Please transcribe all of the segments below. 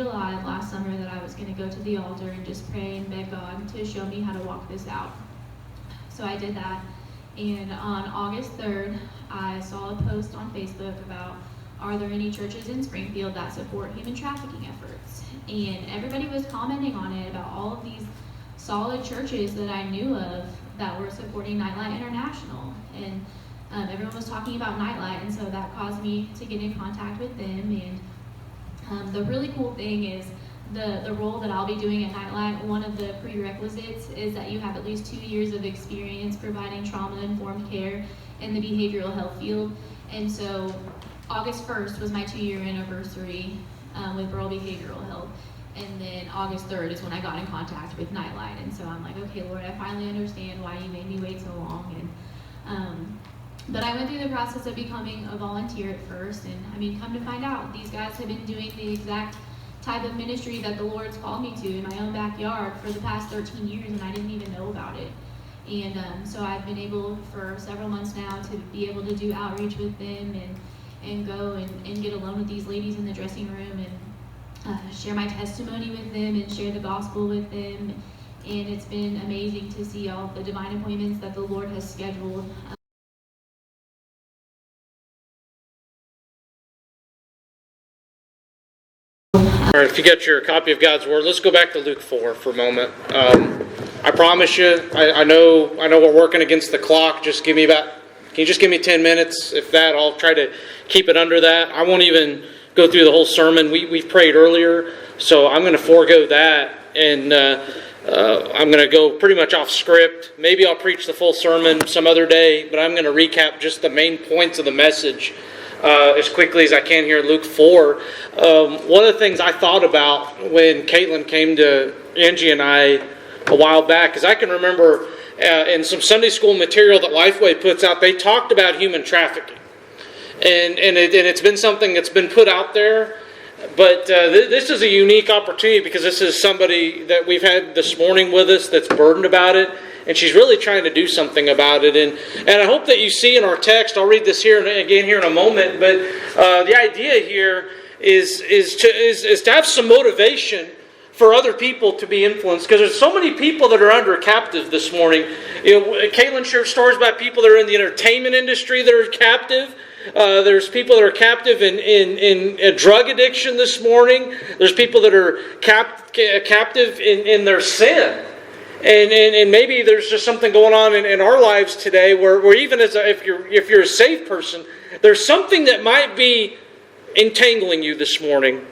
July of last summer that I was going to go to the altar and just pray and beg God to show me how to walk this out. So I did that, and on August 3rd, I saw a post on Facebook about, are there any churches in Springfield that support human trafficking efforts? And everybody was commenting on it about all of these solid churches that I knew of that were supporting NightLight International. And everyone was talking about NightLight, and so that caused me to get in contact with them. And the really cool thing is the role that I'll be doing at NightLight, one of the prerequisites is that you have at least 2 years of experience providing trauma-informed care in the behavioral health field. And so August 1st was my 2-year anniversary with Rural Behavioral Health. And then August 3rd is when I got in contact with NightLight. And so I'm like, okay, Lord, I finally understand why you made me wait so long. And but I went through the process of becoming a volunteer at first. And I mean, come to find out, these guys have been doing the exact type of ministry that the Lord's called me to in my own backyard for the past 13 years, and I didn't even know about it. And so I've been able for several months now to be able to do outreach with them and go and get alone with these ladies in the dressing room and share my testimony with them and share the gospel with them. And it's been amazing to see all the divine appointments that the Lord has scheduled. All right, if you got your copy of God's Word, let's go back to Luke 4 for a moment. I promise you, I know we're working against the clock. Can you just give me 10 minutes? If that, I'll try to keep it under that. I won't even go through the whole sermon. We've prayed earlier, so I'm going to forego that, and I'm going to go pretty much off script. Maybe I'll preach the full sermon some other day, but I'm going to recap just the main points of the message as quickly as I can here in Luke 4. One of the things I thought about when Kaitlyn came to Angie and I a while back, because I can remember in some Sunday school material that Lifeway puts out, they talked about human trafficking. And it's been something that's been put out there. But this is a unique opportunity because this is somebody that we've had this morning with us that's burdened about it. And she's really trying to do something about it. And I hope that you see in our text, I'll read this here again here in a moment, but the idea here is to have some motivation for other people to be influenced. Because there's so many people that are under captive this morning. Kaitlyn shared stories about people that are in the entertainment industry that are captive. There's people that are captive in drug addiction this morning. There's people that are captive in their sin. And maybe there's just something going on in our lives today where even if you're a saved person, there's something that might be entangling you this morning.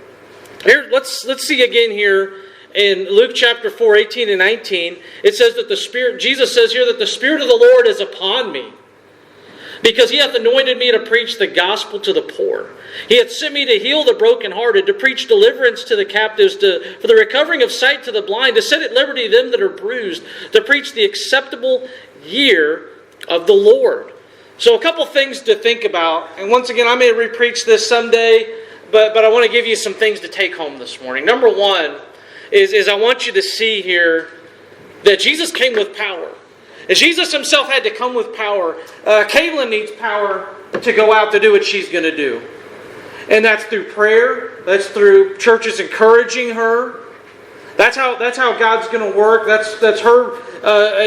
Here, let's see again here in Luke chapter 4, 18 and 19. It says that Jesus says here that the Spirit of the Lord is upon me, because He hath anointed me to preach the gospel to the poor. He hath sent me to heal the brokenhearted, to preach deliverance to the captives, for the recovering of sight to the blind, to set at liberty them that are bruised, to preach the acceptable year of the Lord. So a couple things to think about. And once again, I may re-preach this someday, but I want to give you some things to take home this morning. Number one is I want you to see here that Jesus came with power. And Jesus Himself had to come with power. Kaitlyn needs power to go out to do what she's going to do. And that's through prayer. That's through churches encouraging her. That's how God's going to work. That's her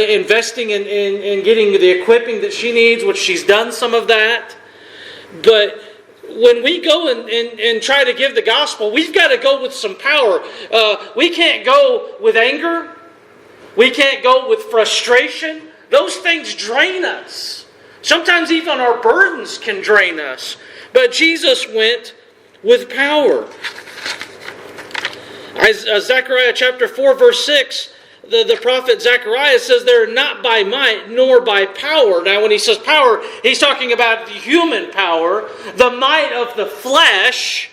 investing in getting the equipping that she needs, which she's done some of that. But when we go and try to give the gospel, we've got to go with some power. We can't go with anger. We can't go with frustration. Those things drain us. Sometimes even our burdens can drain us. But Jesus went with power. Zechariah chapter 4 verse 6, the prophet Zechariah says they're not by might nor by power. Now when he says power, he's talking about the human power, the might of the flesh,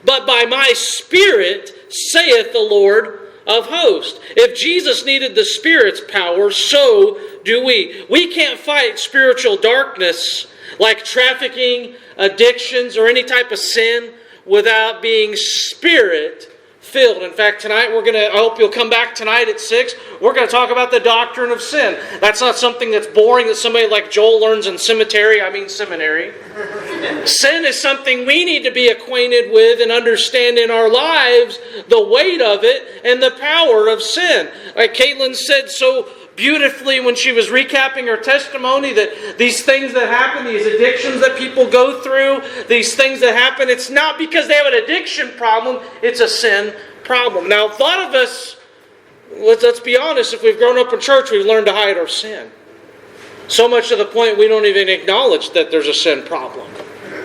but by my Spirit, saith the Lord of hosts. If Jesus needed the Spirit's power, so do we. We can't fight spiritual darkness like trafficking, addictions, or any type of sin without being Spirit filled. In fact, tonight I hope you'll come back tonight at 6. We're going to talk about the doctrine of sin. That's not something that's boring that somebody like Joel learns in seminary. Sin is something we need to be acquainted with and understand in our lives, the weight of it and the power of sin. Like Kaitlyn said so beautifully when she was recapping her testimony, that these things that happen, these addictions that people go through, these things that happen, it's not because they have an addiction problem, it's a sin problem. Now, a lot of us, let's be honest, if we've grown up in church, we've learned to hide our sin. So much to the point we don't even acknowledge that there's a sin problem,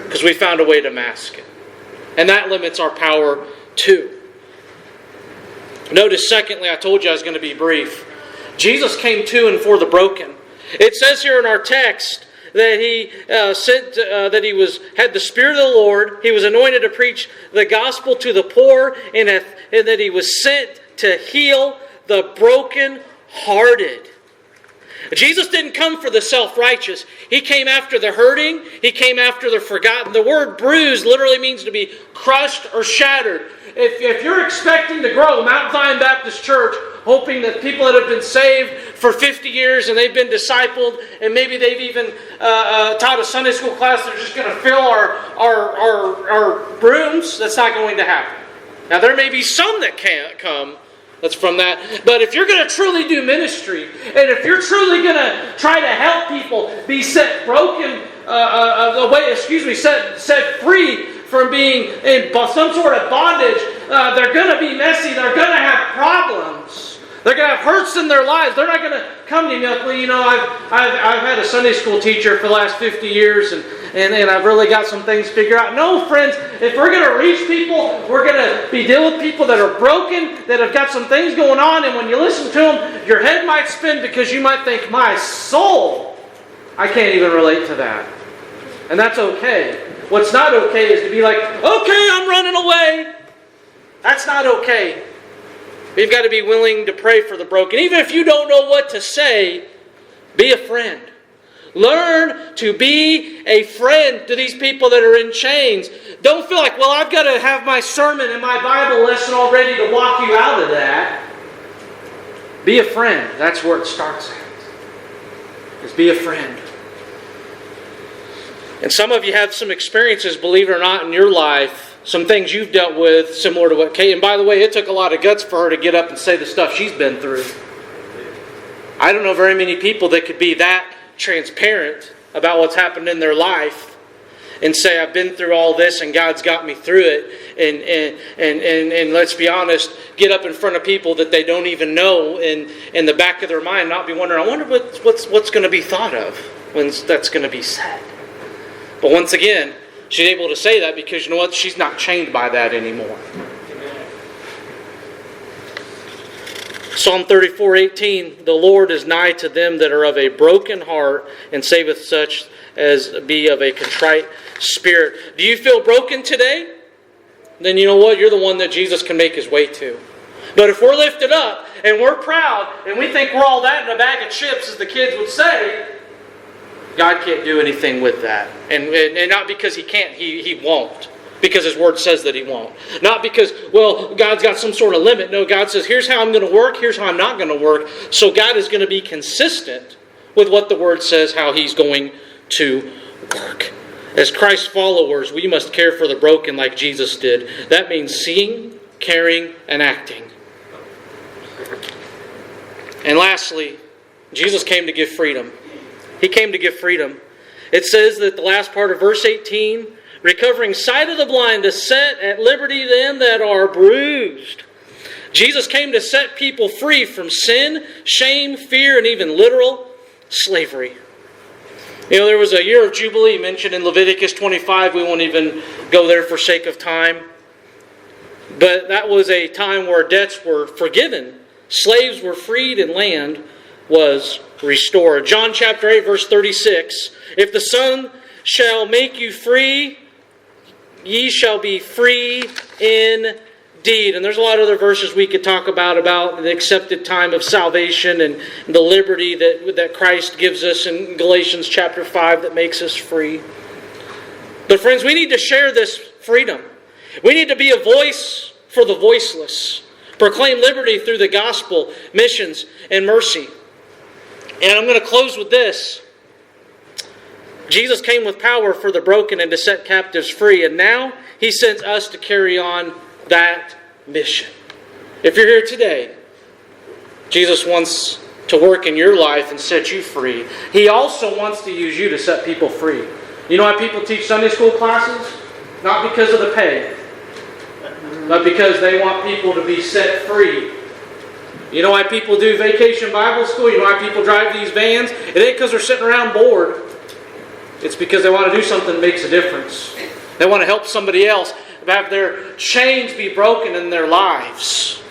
because we found a way to mask it. And that limits our power too. Notice, secondly, I told you I was going to be brief. Jesus came to and for the broken. It says here in our text that he had the Spirit of the Lord. He was anointed to preach the gospel to the poor, and that he was sent to heal the broken-hearted. Jesus didn't come for the self-righteous. He came after the hurting. He came after the forgotten. The word bruised literally means to be crushed or shattered. If you're expecting to grow Mount Zion Baptist Church, hoping that people that have been saved for 50 years and they've been discipled, and maybe they've even taught a Sunday school class, they're just going to fill our rooms, that's not going to happen. Now, there may be some that can't come. That's from that. But if you're going to truly do ministry, and if you're truly going to try to help people be set set free from being in some sort of bondage, they're going to be messy. They're going to have problems. They're going to have hurts in their lives. They're not going to come to me like, well, I've had a Sunday school teacher for the last 50 years, and I've really got some things figured out. No, friends, if we're going to reach people, we're going to be dealing with people that are broken, that have got some things going on, and when you listen to them, your head might spin because you might think, my soul, I can't even relate to that. And that's okay. What's not okay is to be like, okay, I'm running away. That's not okay. We've got to be willing to pray for the broken. Even if you don't know what to say, be a friend. Learn to be a friend to these people that are in chains. Don't feel like, well, I've got to have my sermon and my Bible lesson all ready to walk you out of that. Be a friend. That's where it starts at. Is be a friend. And some of you have some experiences, believe it or not, in your life. Some things you've dealt with similar to what Kate. And by the way, it took a lot of guts for her to get up and say the stuff she's been through. I don't know very many people that could be that transparent about what's happened in their life and say, I've been through all this and God's got me through it. And let's be honest, get up in front of people that they don't even know, and in the back of their mind not be wondering, I wonder what's going to be thought of when that's going to be said. But once again, she's able to say that because you know what? She's not chained by that anymore. Psalm 34:18, the Lord is nigh to them that are of a broken heart, and saveth such as be of a contrite spirit. Do you feel broken today? Then you know what? You're the one that Jesus can make His way to. But if we're lifted up, and we're proud, and we think we're all that in a bag of chips, as the kids would say, God can't do anything with that. And not because He can't, He won't. Because His Word says that He won't. Not because, well, God's got some sort of limit. No, God says, here's how I'm going to work, here's how I'm not going to work. So God is going to be consistent with what the Word says, how He's going to work. As Christ's followers, we must care for the broken like Jesus did. That means seeing, caring, and acting. And lastly, Jesus came to give freedom. He came to give freedom. It says that the last part of verse 18, recovering sight of the blind, to set at liberty them that are bruised. Jesus came to set people free from sin, shame, fear, and even literal slavery. You know, there was a year of Jubilee mentioned in Leviticus 25. We won't even go there for sake of time. But that was a time where debts were forgiven, slaves were freed, and land was restored. John chapter 8, verse 36. If the Son shall make you free, ye shall be free indeed. And there's a lot of other verses we could talk about the accepted time of salvation and the liberty that Christ gives us in Galatians chapter 5 that makes us free. But friends, we need to share this freedom. We need to be a voice for the voiceless. Proclaim liberty through the gospel, missions, and mercy. And I'm going to close with this. Jesus came with power for the broken and to set captives free. And now He sends us to carry on that mission. If you're here today, Jesus wants to work in your life and set you free. He also wants to use you to set people free. You know why people teach Sunday school classes? Not because of the pay, but because they want people to be set free. You know why people do vacation Bible school? You know why people drive these vans? It ain't because they're sitting around bored. It's because they want to do something that makes a difference. They want to help somebody else have their chains be broken in their lives.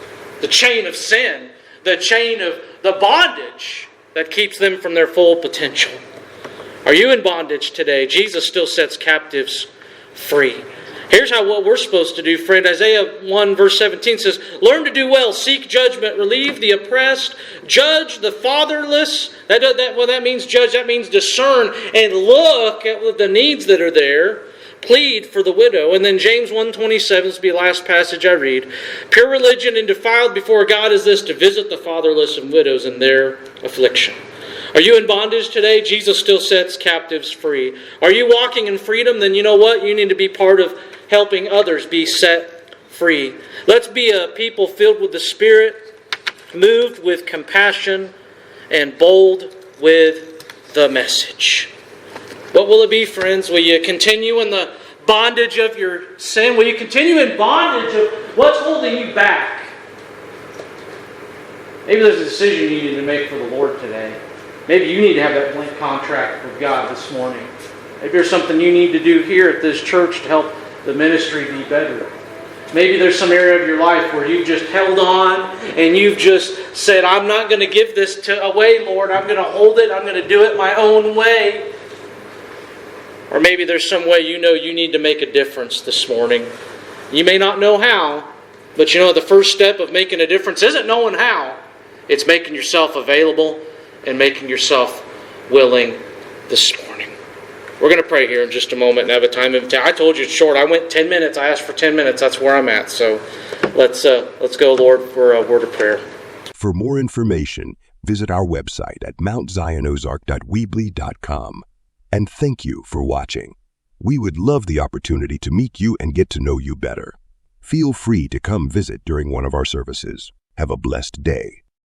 The chain of sin. The chain of the bondage that keeps them from their full potential. Are you in bondage today? Jesus still sets captives free. Here's what we're supposed to do, friend. Isaiah 1 verse 17 says, learn to do well, seek judgment, relieve the oppressed, judge the fatherless. What that means, judge, that means discern and look at the needs that are there. Plead for the widow. And then James 1:27 is the last passage I read. Pure religion and defiled before God is this, to visit the fatherless and widows in their affliction. Are you in bondage today? Jesus still sets captives free. Are you walking in freedom? Then you know what? You need to be part of helping others be set free. Let's be a people filled with the Spirit, moved with compassion, and bold with the message. What will it be, friends? Will you continue in the bondage of your sin? Will you continue in bondage of what's holding you back? Maybe there's a decision you need to make for the Lord today. Maybe you need to have that blank contract with God this morning. Maybe there's something you need to do here at this church to help the ministry be better. Maybe there's some area of your life where you've just held on and you've just said, I'm not going to give this away, Lord. I'm going to hold it. I'm going to do it my own way. Or maybe there's some way you know you need to make a difference this morning. You may not know how, but you know the first step of making a difference isn't knowing how. It's making yourself available and making yourself willing this morning. We're going to pray here in just a moment and have a time of. I told you it's short. I went 10 minutes. I asked for 10 minutes. That's where I'm at. So let's go, Lord, for a word of prayer. For more information, visit our website at mountzionozark.weebly.com. And thank you for watching. We would love the opportunity to meet you and get to know you better. Feel free to come visit during one of our services. Have a blessed day.